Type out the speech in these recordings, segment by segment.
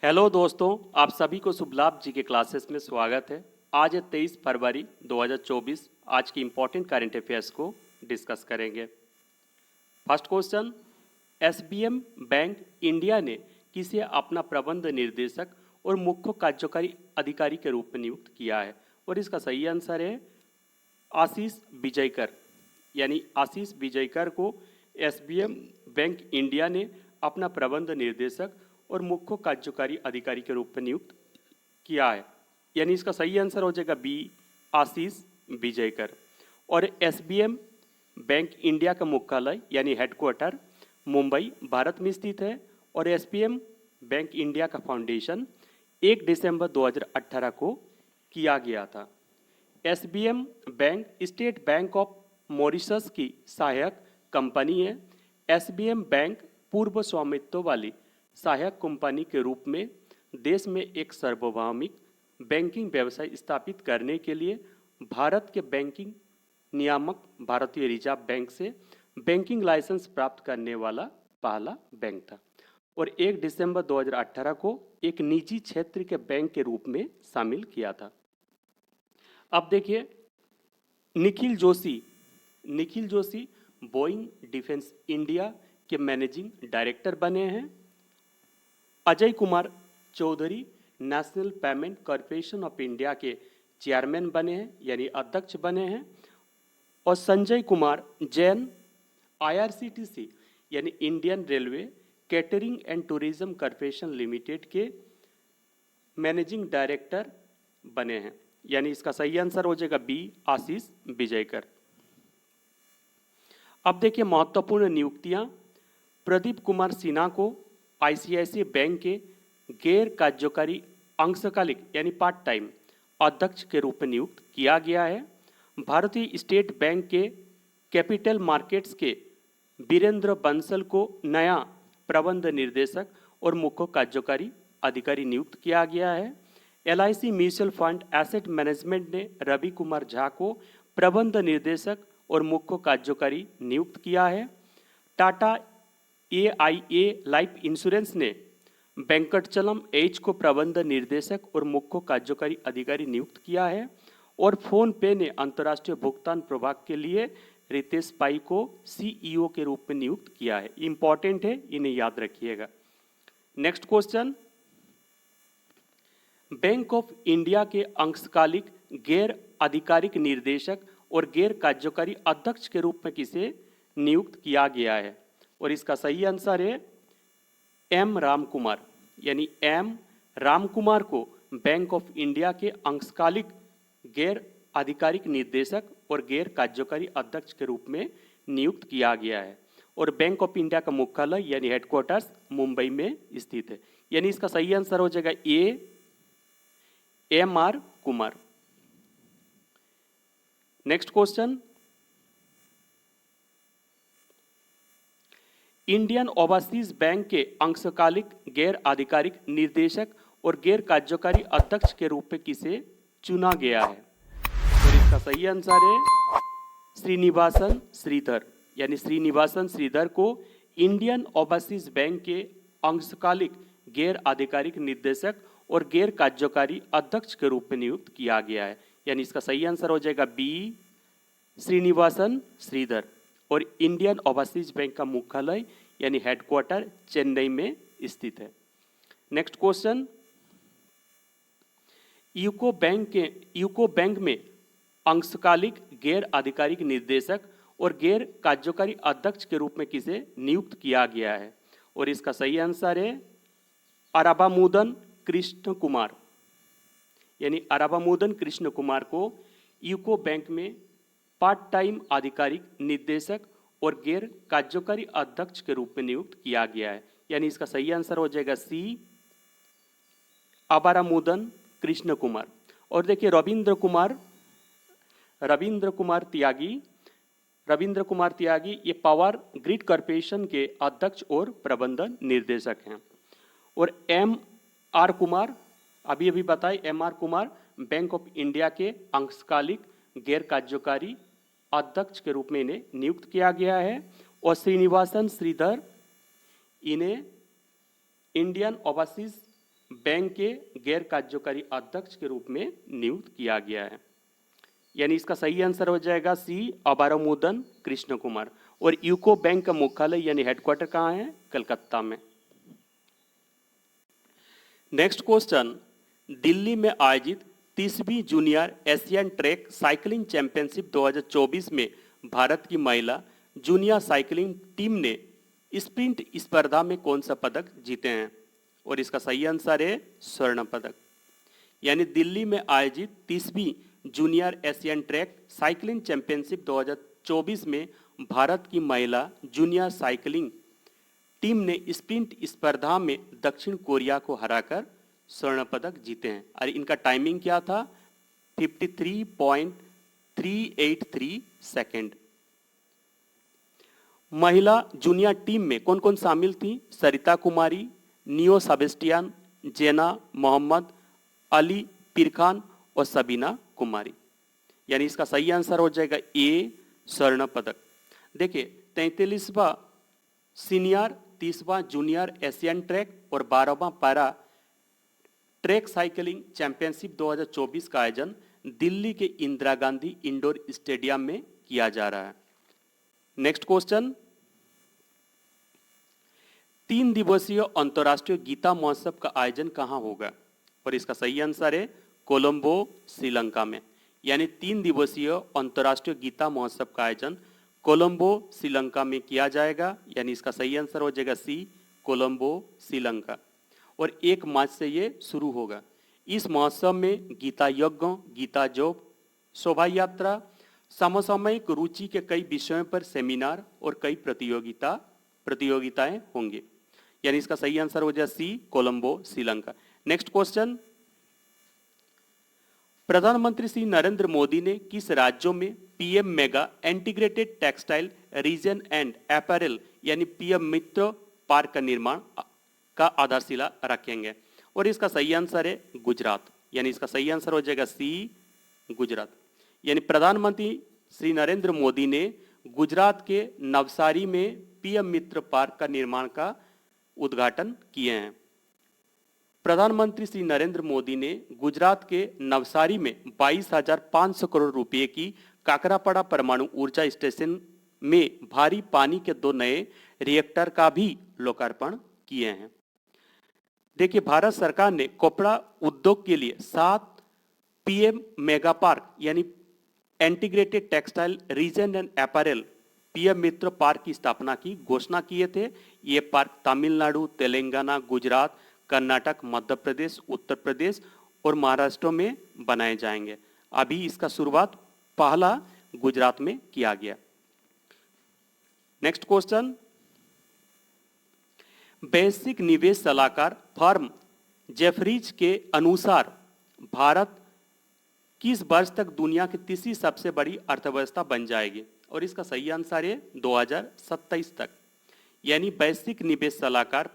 Hello दोस्तों, आप सभी को शुभ लाभ जी के क्लासेस में स्वागत है। आज है 23 फरवरी 2024। आज की इम्पोर्टेंट करंट अफेयर्स को डिस्कस करेंगे। First question, SBM bank India ने किसे अपना प्रबंध निर्देशक और मुख्य कार्यकारी अधिकारी के रूप में नियुक्त किया है? और इसका सही आंसर है आशीष विजयकर। यानी आशीष विजयकर को एसबीएम बैंक इंडिया ने अपना प्रबंध निर्देशक और मुख्य कार्यकारी अधिकारी के रूप में नियुक्त किया है। यानी इसका सही आंसर हो जाएगा बी, आशीष विजयकर। और एसबीएम बैंक इंडिया का मुख्यालय यानी हेडक्वार्टर मुंबई भारत में स्थित है। और एसबीएम बैंक इंडिया का फाउंडेशन 1 दिसंबर 2018 को किया गया था। SBM bank state bank of Mauritius की सहायक कंपनी है। एसबीएम बैंक पूर्व स्वामित्व वाली सहायक कंपनी के रूप में देश में एक सार्वभौमिक बैंकिंग व्यवसाय स्थापित करने के लिए भारत के बैंकिंग नियामक भारतीय रिजर्व बैंक से बैंकिंग लाइसेंस प्राप्त करने वाला पहला बैंक था और 1 दिसंबर 2018 को एक निजी क्षेत्र के बैंक के रूप में शामिल किया था। अब देखिए, Nikhil Joshi Boeing defence India के मैनेजिंग डायरेक्टर बने हैं। Ajay Kumar Chaudhary national payment corporation of India के चेयरमैन बने हैं यानी अध्यक्ष बने हैं। और संजय कुमार जैन आईआरसीटीसी यानी Indian railway catering and tourism corporation limited के मैनेजिंग डायरेक्टर बने हैं। यानी इसका सही आंसर हो जाएगा बी, आशीष विजयकर। अब देखिए महत्वपूर्ण नियुक्तियां। प्रदीप कुमार सिन्हा को आईसीआईसीआई बैंक के गैर कार्यकारी अंशकालिक यानी पार्ट टाइम अध्यक्ष के रूप में नियुक्त किया गया है। भारतीय स्टेट बैंक के कैपिटल मार्केट्स के वीरेंद्र बंसल को नया प्रबंध निर्देशक और मुख्य कार्यकारी अधिकारी नियुक्त किया गया है। LIC mutual fund asset management ने रवि कुमार झा को प्रबंध निर्देशक और मुख्य कार्यकारी नियुक्त किया है। टाटा एआईए लाइफ इंश्योरेंस ने वेंकटचलम एच को प्रबंध निर्देशक और मुख्य कार्यकारी अधिकारी नियुक्त किया है। और फोन पे ने अंतर्राष्ट्रीय भुगतान प्रभाग के लिए रितेश पाई को सीईओ के रूप में नियुक्त किया है। इंपॉर्टेंट है, इन्हें याद रखिएगा। Next question, bank of India के अंशकालिक गैर आधिकारिक निर्देशक और गैर कार्यकारी अध्यक्ष के रूप में किसे नियुक्त किया गया है? और इसका सही आंसर है एम राम कुमार। यानी एम राम कुमार को बैंक ऑफ इंडिया के अंशकालिक गैर आधिकारिक निर्देशक और गैर कार्यकारी अध्यक्ष के रूप में नियुक्त किया गया है। और बैंक ऑफ इंडिया का मुख्यालय यानी हेडक्वार्टर्स मुंबई में स्थित है। यानी इसका सही आंसर हो जाएगा A, M R Kumar. Next question, Indian Overseas Bank के अंशकालिक गैर आधिकारिक निर्देशक और गैर कार्यकारी अध्यक्ष के रूप में किसे चुना गया है? और इसका सही आंसर है श्रीनिवासन श्रीधर। यानी श्रीनिवासन श्रीधर को इंडियन ओवरसीज बैंक के अंशकालिक गैर आधिकारिक निर्देशक और गैर कार्यकारी अध्यक्ष के रूप में नियुक्त किया गया है। यानी इसका सही आंसर हो जाएगा बी, श्रीनिवासन श्रीधर। और इंडियन ओवरसीज बैंक का मुख्यालय यानी हेडक्वार्टर चेन्नई में स्थित है। नेक्स्ट क्वेश्चन, यूको बैंक में अंशकालिक गैर आधिकारिक निर्देशक और गैर कार्यकारी अध्यक्ष के रूप में किसे नियुक्त किया गया है? और इसका सही आंसर है अराबामुदन कृष्ण कुमार। यानी अराबामुदन कृष्ण कुमार को यूको बैंक में पार्ट टाइम आधिकारिक निर्देशक और गैर कार्यकारी अध्यक्ष के रूप में नियुक्त किया गया है। यानी इसका सही आंसर हो जाएगा सी, अबारामुदन कृष्ण कुमार। और देखिए रविंद्र कुमार त्यागी ये पावर ग्रिड कॉर्पोरेशन के अध्यक्ष और प्रबंधन निर्देशक हैं। और एम आर कुमार, अभी बताए, M R Kumar bank of India के अंशकालिक गैर कार्यकारी अध्यक्ष के रूप में इन्हें नियुक्त किया गया है। और श्रीनिवासन श्रीधर इन्हें इंडियन ओवरसीज बैंक के गैर कार्यकारी अध्यक्ष के रूप में नियुक्त किया गया है। यानी इसका सही आंसर हो जाएगा सी, अबारमुदन कृष्ण कुमार। और यूको बैंक का मुख्यालय यानी हेडक्वार्टर कहाँ है? कलकत्ता में। नेक्स्ट क्वेश्चन, दिल्ली में आयोजित 30वीं junior Asian track cycling championship 2024 में भारत की महिला जूनियर साइकिलिंग टीम ने स्प्रिंट स्पर्धा में कौन सा पदक जीते हैं? और इसका सही आंसर है स्वर्ण पदक। यानी दिल्ली में आयोजित 30वीं junior Asian track cycling championship 2024 में भारत की महिला जूनियर साइकिलिंग टीम ने स्प्रिंट स्पर्धा में दक्षिण कोरिया को हराकर स्वर्ण पदक जीते हैं। और इनका टाइमिंग क्या था? 53.383 सेकेंड। महिला जूनियर टीम में कौन कौन शामिल थी? सरिता कुमारी, नियो सेबेस्टियन, जेना मोहम्मद, अली पीरखान और सबीना कुमारी। यानी इसका सही आंसर हो जाएगा ए, स्वर्ण पदक। देखिए 43वां सीनियर, 30वां जूनियर एशियन ट्रैक और 12वां पैरा ट्रैक साइकिलिंग चैंपियनशिप 2024 का आयोजन दिल्ली के इंदिरा गांधी इंडोर स्टेडियम में किया जा रहा है। नेक्स्ट क्वेश्चन, 3 दिवसीय अंतर्राष्ट्रीय गीता महोत्सव का आयोजन कहां होगा? और इसका सही आंसर है कोलंबो, श्रीलंका में। यानी 3 दिवसीय अंतर्राष्ट्रीय गीता महोत्सव का आयोजन कोलंबो, श्रीलंका में किया जाएगा। यानी इसका सही आंसर हो जाएगा सी, कोलंबो, श्रीलंका। और 1 मार्च से ये शुरू होगा। इस महोत्सव में गीता यज्ञ, गीता जोप, शोभा यात्रा, समसामयिक रुचि के कई विषयों पर सेमिनार और कई प्रतियोगिताएं होंगे। यानी इसका सही आंसर हो जाएगा सी, कोलंबो, श्रीलंका। नेक्स्ट क्वेश्चन, प्रधानमंत्री श्री नरेंद्र मोदी ने किस राज्यों में PM mega integrated textile reason and apparel यानी पीएम मित्र पार्क का निर्माण का आधारशिला रखेंगे? और इसका सही आंसर है गुजरात। यानी इसका सही आंसर हो जाएगा सी, गुजरात। यानी प्रधानमंत्री श्री नरेंद्र मोदी ने गुजरात के नवसारी में पीएम मित्र पार्क का निर्माण का उद्घाटन किए हैं। प्रधानमंत्री श्री नरेंद्र मोदी ने गुजरात के नवसारी में 22,500 करोड़ रुपए की काकरापाड़ा परमाणु ऊर्जा स्टेशन में भारी पानी के 2 नए रिएक्टर का भी लोकार्पण किए हैं। देखिए भारत सरकार ने कपड़ा उद्योग के लिए 7 पीएम मेगा पार्क यानी integrated textile reason and apparel PM Mitra park की स्थापना की घोषणा किए थे। ये पार्क तमिलनाडु, तेलंगाना, गुजरात, कर्नाटक, मध्य प्रदेश, उत्तर प्रदेश और महाराष्ट्र में बनाए जाएंगे। अभी इसका शुरुआत पहला गुजरात में किया गया। नेक्स्ट क्वेश्चन, वैश्विक निवेश सलाहकार फर्म जेफरीज के अनुसार भारत किस वर्ष तक दुनिया की तीसरी सबसे बड़ी अर्थव्यवस्था बन जाएगी? और इसका सही आंसर है 2027 तक। यानी वैश्विक निवेश सलाहकार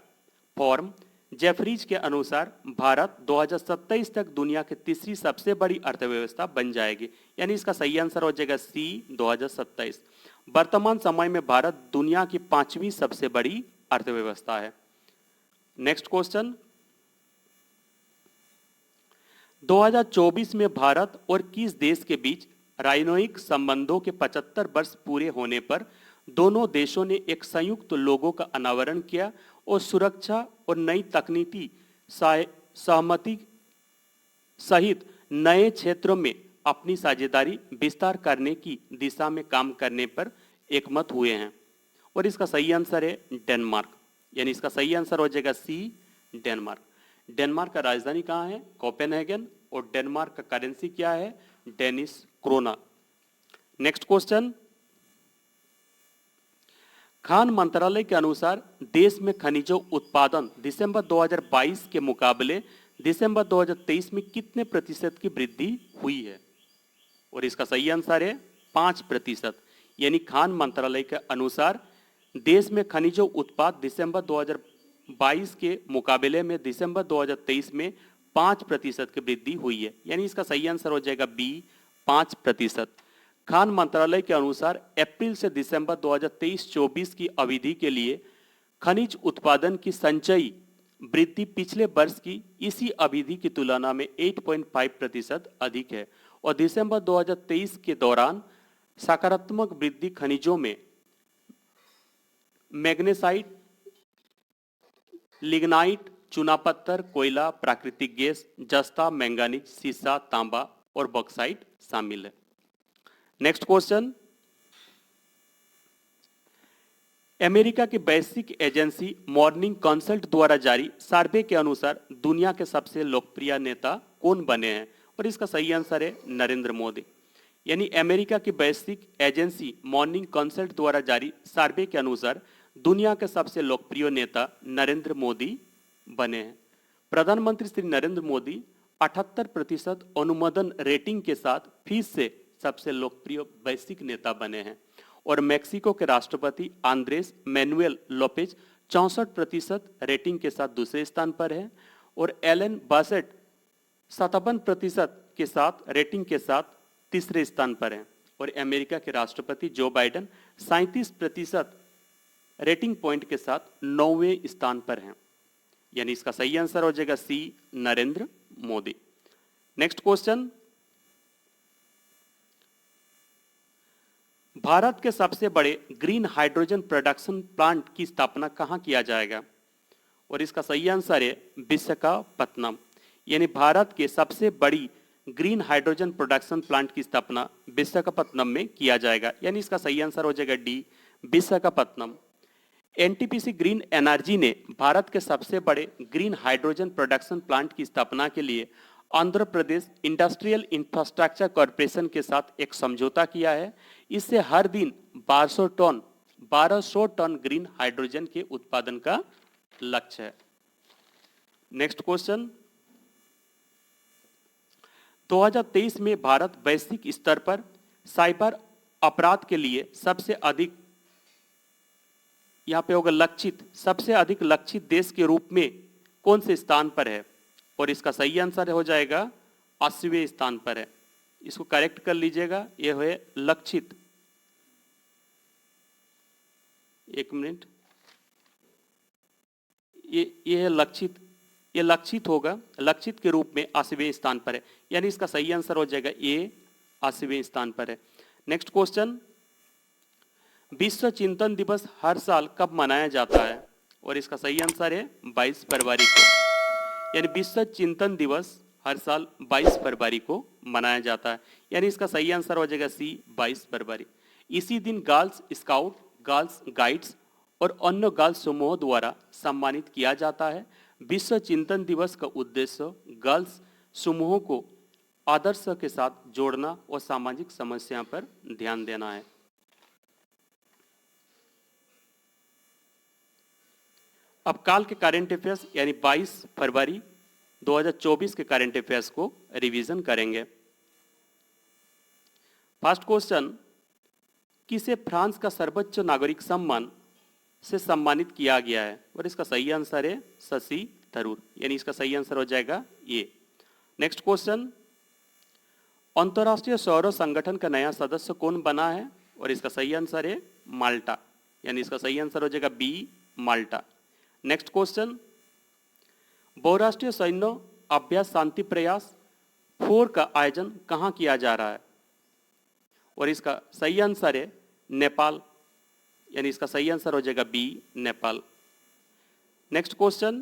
फर्म जेफरीज के अनुसार भारत 2027 तक दुनिया की तीसरी सबसे बड़ी अर्थव्यवस्था बन जाएगी। यानी इसका सही आंसर हो जाएगा सी, 2027। वर्तमान समय में भारत दुनिया की 5वीं सबसे बड़ी अर्थव्यवस्था है। नेक्स्ट क्वेश्चन, 2024 में भारत और किस देश के बीच राजनयिक संबंधों के 75 वर्ष पूरे होने पर दोनों देशों ने एक संयुक्त लोगो का अनावरण किया और सुरक्षा और नई तकनीकी सहमति सहित नए क्षेत्रों में अपनी साझेदारी विस्तार करने की दिशा में काम करने पर एकमत हुए हैं? और इसका सही आंसर है डेनमार्क। यानी इसका सही आंसर हो जाएगा सी, डेनमार्क। डेनमार्क का राजधानी कहाँ है? कोपेनहेगन। और डेनमार्क का करेंसी क्या है? Danish krona. नेक्स्ट क्वेश्चन, खान मंत्रालय के अनुसार देश में खनिजों उत्पादन दिसंबर 2022 के मुकाबले दिसंबर 2023 में कितने प्रतिशत की वृद्धि हुई है? और इसका सही आंसर है 5%। यानी खान मंत्रालय के अनुसार देश में खनिजों उत्पाद दिसंबर 2022 के मुकाबले में दिसंबर 2023 में 5% की वृद्धि हुई है। यानी इसका सही आंसर हो जाएगा बी, 5%। खान मंत्रालय के अनुसार अप्रैल से दिसंबर 2023-24 की अवधि के लिए खनिज उत्पादन की संचयी वृद्धि पिछले वर्ष की इसी अवधि की तुलना में 8.5% अधिक है और दिसंबर 2023 के दौरान सकारात्मक वृद्धि खनिजों में मैग्नेसाइट, लिग्नाइट, चूना पत्थर, कोयला, प्राकृतिक गैस, जस्ता, मैंगानीज, सीसा, तांबा और बॉक्साइट शामिल है। नेक्स्ट क्वेश्चन, अमेरिका की वैश्विक एजेंसी मॉर्निंग कंसल्ट द्वारा जारी सर्वे के अनुसार दुनिया के सबसे लोकप्रिय नेता कौन बने हैं? और इसका सही आंसर है नरेंद्र मोदी। यानी अमेरिका की वैश्विक एजेंसी मॉर्निंग कंसल्ट द्वारा जारी सर्वे के अनुसार दुनिया के सबसे लोकप्रिय नेता नरेंद्र मोदी बने हैं। प्रधानमंत्री श्री नरेंद्र मोदी 78% अनुमोदन रेटिंग के साथ फिर से सबसे लोकप्रिय वैश्विक नेता बने हैं और मेक्सिको के राष्ट्रपति आंद्रेस मैनुएल लोपेज 64% रेटिंग के साथ दूसरे स्थान पर है और एलन बासेट 57% के साथ रेटिंग के साथ तीसरे स्थान पर है और अमेरिका के राष्ट्रपति जो बाइडेन 37% रेटिंग पॉइंट के साथ 9वें स्थान पर हैं। यानी इसका सही आंसर हो जाएगा सी, नरेंद्र मोदी। नेक्स्ट क्वेश्चन, भारत के सबसे बड़े ग्रीन हाइड्रोजन प्रोडक्शन प्लांट की स्थापना कहां किया जाएगा? और इसका सही आंसर है विशाखापत्तनम। यानी भारत के सबसे बड़ी ग्रीन हाइड्रोजन प्रोडक्शन प्लांट की स्थापना विशाखापत्तनम में किया जाएगा। यानी इसका सही आंसर हो जाएगा D, Visakhapatnam. NTPC green energy ने भारत के सबसे बड़े ग्रीन हाइड्रोजन प्रोडक्शन प्लांट की स्थापना के लिए Andhra Pradesh industrial infrastructure corporation के साथ एक समझौता किया है। इससे हर दिन 1200 टन ग्रीन हाइड्रोजन के उत्पादन का लक्ष्य है। नेक्स्ट क्वेश्चन, 2023 में भारत वैश्विक स्तर पर साइबर अपराध के लिए सबसे अधिक, यहां पे होगा लक्षित, सबसे अधिक लक्षित देश के रूप में कौन से स्थान पर है? और इसका सही आंसर हो जाएगा 80वें स्थान पर है। इसको करेक्ट कर लीजिएगा, यह है लक्षित। एक मिनट, ये है लक्षित, ये लक्षित होगा, लक्षित के रूप में 80वें स्थान पर है। यानी इसका सही आंसर हो जाएगा ये 80वें स्थान पर है। नेक्स्ट क्वेश्चन, विश्व चिंतन दिवस हर साल कब मनाया जाता है? और इसका सही आंसर है 22 फरवरी को। यानी विश्व चिंतन दिवस हर साल 22 फरवरी को मनाया जाता है। यानी इसका सही आंसर हो जाएगा सी, 22 फरवरी। इसी दिन गर्ल्स स्काउट, गर्ल्स गाइड्स और अन्य गर्ल्स समूहों द्वारा सम्मानित किया जाता है। विश्व चिंतन दिवस का उद्देश्य गर्ल्स समूहों को आदर्श के साथ जोड़ना और सामाजिक समस्या पर ध्यान देना है। अब काल के करंट अफेयर्स यानी 22 फरवरी 2024 के करंट अफेयर्स को रिवीजन करेंगे। फर्स्ट क्वेश्चन, किसे फ्रांस का सर्वोच्च नागरिक सम्मान से सम्मानित किया गया है? और इसका सही आंसर है शशि थरूर। यानी इसका सही आंसर हो जाएगा ये। नेक्स्ट क्वेश्चन, अंतर्राष्ट्रीय सौर संगठन का नया सदस्य कौन बना है? और इसका सही आंसर है माल्टा। यानी इसका सही आंसर हो जाएगा बी, माल्टा। नेक्स्ट क्वेश्चन, बहुराष्ट्रीय सैन्य अभ्यास शांति प्रयास 4 का आयोजन कहां किया जा रहा है? और इसका सही आंसर है नेपाल। यानी इसका सही आंसर हो जाएगा B, Nepal. Next question,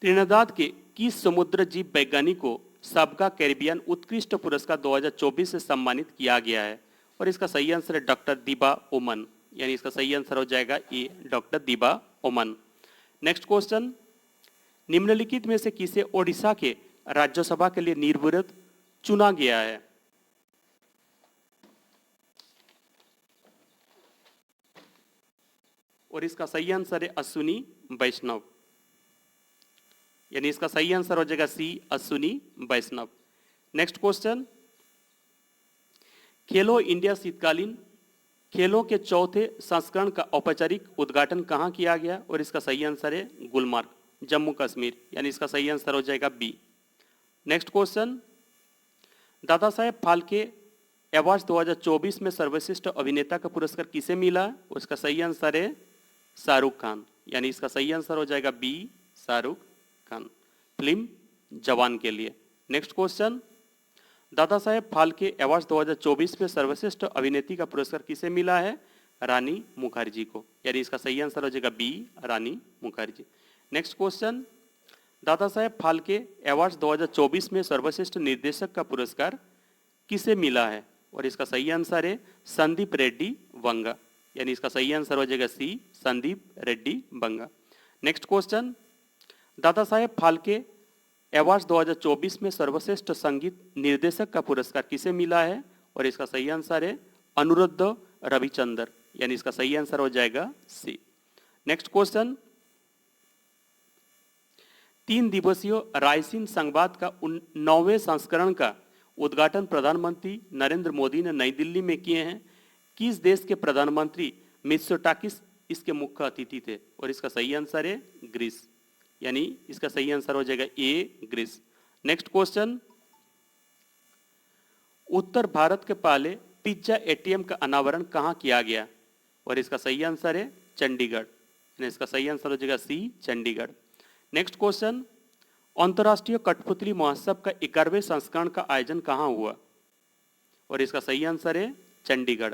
Trinidad के किस समुद्र जीव वैज्ञानिक को सबका कैरिबियन उत्कृष्ट पुरस्कार 2024 से सम्मानित किया गया है? और इसका सही आंसर है डॉक्टर दीबा ओमन। यानी इसका सही आंसर हो जाएगा ए, डॉक्टर दीबा ओमन। नेक्स्ट क्वेश्चन, निम्नलिखित में से किसे ओडिशा के राज्यसभा के लिए निर्विरोध चुना गया है? और इसका सही आंसर है अश्विनी वैष्णव। यानी इसका सही आंसर हो जाएगा सी, अश्विनी वैष्णव। नेक्स्ट क्वेश्चन, खेलो इंडिया शीतकालीन खेलों के चौथे संस्करण का औपचारिक उद्घाटन कहां किया गया? और इसका सही आंसर है गुलमर्ग, जम्मू कश्मीर। यानी इसका सही आंसर हो जाएगा B. Next question, Dada Saheb Phalke award 2024 में सर्वश्रेष्ठ अभिनेता का पुरस्कार किसे मिला? उसका सही आंसर है शाहरुख खान, यानी इसका सही आंसर हो जाएगा बी शाहरुख खान, फिल्म जवान के लिए। Next question, Dada Saheb Phalke award 2024 में सर्वश्रेष्ठ अभिनेत्री का पुरस्कार किसे मिला है? रानी मुखर्जी को, यानी इसका सही आंसर हो जाएगा बी रानी Mukherjee. Next question, Dada Saheb Phalke award 2024 में सर्वश्रेष्ठ निर्देशक का पुरस्कार किसे मिला है? और इसका सही आंसर है संदीप रेड्डी वंगा, यानी इसका सही आंसर हो जाएगा सी संदीप रेड्डी वंगा। Next question, Dada Saheb Phalke award 2024 में सर्वश्रेष्ठ संगीत निर्देशक का पुरस्कार किसे मिला है? और इसका सही आंसर है अनुरुद्ध रविचंद्र, यानी इसका सही आंसर हो जाएगा सी। नेक्स्ट क्वेश्चन, 3 दिवसीय रायसीन संवाद का 9वें संस्करण का उद्घाटन प्रधानमंत्री नरेंद्र मोदी ने नई दिल्ली में किए हैं। किस देश के प्रधानमंत्री मित्सोटाकिस इसके मुख्य अतिथि थे? और इसका सही आंसर है ग्रीस, यानी इसका सही आंसर हो जाएगा ए ग्रीस। नेक्स्ट क्वेश्चन, उत्तर भारत के पहले पिज्जा एटीएम का अनावरण कहां किया गया? और इसका सही आंसर है चंडीगढ़, यानी इसका सही आंसर हो जाएगा सी चंडीगढ़। नेक्स्ट क्वेश्चन, अंतर्राष्ट्रीय कठपुतली महोत्सव का 11वें संस्करण का आयोजन कहां हुआ? और इसका सही आंसर है चंडीगढ़,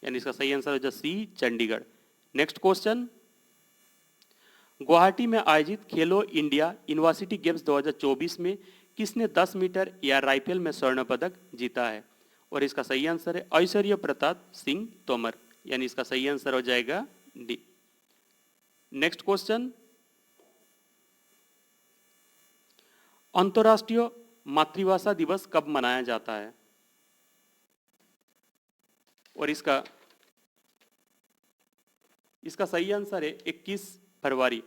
यानी इसका सही आंसर हो जाएगा सी चंडीगढ़। नेक्स्ट क्वेश्चन, गुवाहाटी में आयोजित खेलो इंडिया यूनिवर्सिटी गेम्स 2024 में किसने 10 मीटर एयर राइफल में स्वर्ण पदक जीता है? और इसका सही आंसर है ऐश्वर्य प्रताप सिंह तोमर, यानी इसका सही आंसर हो जाएगा डी। नेक्स्ट क्वेश्चन, अंतर्राष्ट्रीय मातृभाषा दिवस कब मनाया जाता है? और इसका सही आंसर है 21 फरवरी।